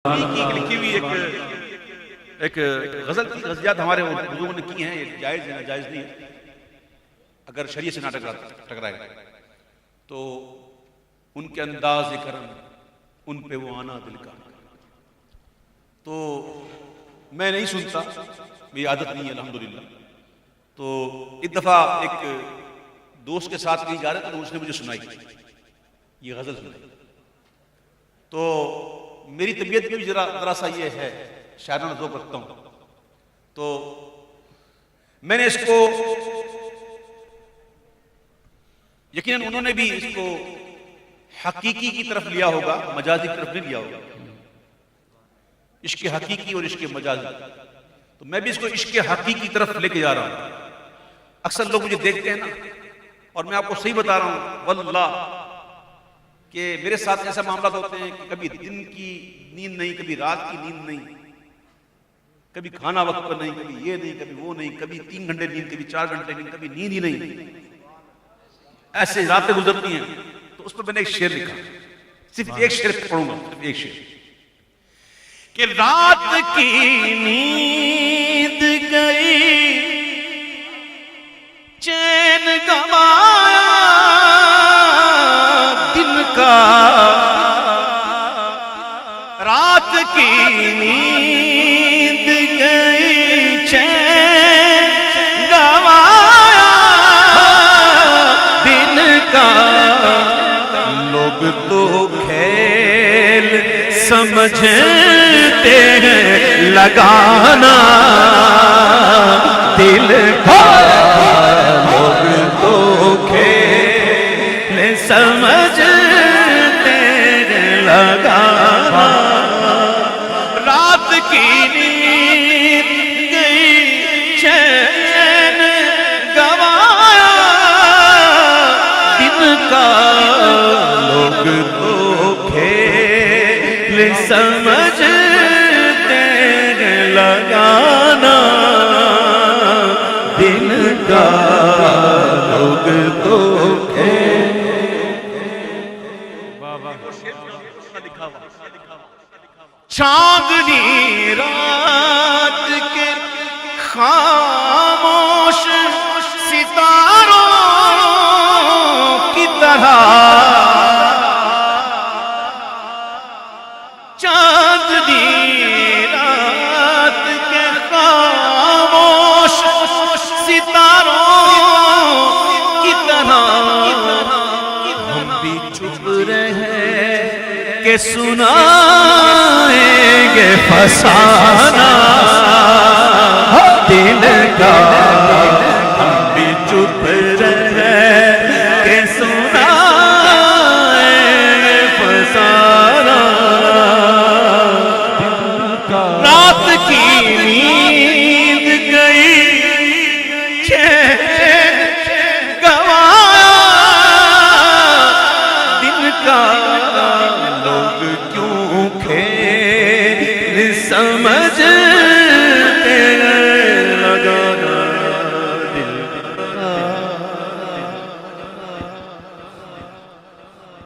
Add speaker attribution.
Speaker 1: की लिखी हुई एक गजल की गज़लियात हमारे बुजुर्गों ने की हैं, ये जायज़ है जायज़ नहीं है। अगर शरीयत से ना टकराएगा तो उनके अंदाज़ करम उन पे वो आना दिल का। तो मैं नहीं सुनता, मेरी आदत नहीं है अल्हम्दुलिल्लाह। तो एक दफ़ा एक दोस्त के साथ कहीं जा रहे थे तो उसने मुझे सुनाई, ये गज़ल सुनाई। तो मेरी तबीयत में भी जरा सा ये है, शायराना ज़ौक़ रखता हूँ, तो मैंने इसको यकीनन उन्होंने भी इसको हकीकी की तरफ लिया होगा, मजाजी की तरफ नहीं लिया होगा। इश्क हकीकी और इश्क मजाजी, तो मैं भी इसको इश्क हकीकी की तरफ लेके जा रहा हूँ। अक्सर लोग मुझे देखते हैं ना, और मैं आपको सही बता रहा हूँ वल्लाह कि मेरे साथ ऐसा मामला होते हैं कि कभी दिन की नींद नहीं, कभी रात की नींद नहीं, कभी खाना वक्त पर नहीं, कभी ये नहीं, कभी वो नहीं, कभी 3 घंटे नींद, कभी 4 घंटे नींद, कभी नींद ही नहीं, ऐसे रातें गुजरती हैं। तो उस पर मैंने एक शेर लिखा, सिर्फ एक शेर पढ़ूंगा, सिर्फ एक शेर कि रात की नींद गई, चैन गवाया दिन का, रात की नींद गई, चैन गवाया दिन का। लोग तो खेल समझते हैं लगाना दिल का, लोग तो खेल समझते हैं लगाना। रात की नींद गई, चैन गवाया दिन का, लोग तो खेल समझते हैं लगाना दिन का, लोग तो चांदनी रात के खामोश सितारों की तरह, चांदनी रात के खामोश सितारों की तरह, हम भी चुप रहे के सुनाएंगे फसाना दिल का, हम भी चुप रहे के सुनाएंगे फसाना दिल का। रात की नींद गई, चैन गवाया दिन का, लोग क्यों खेल समझ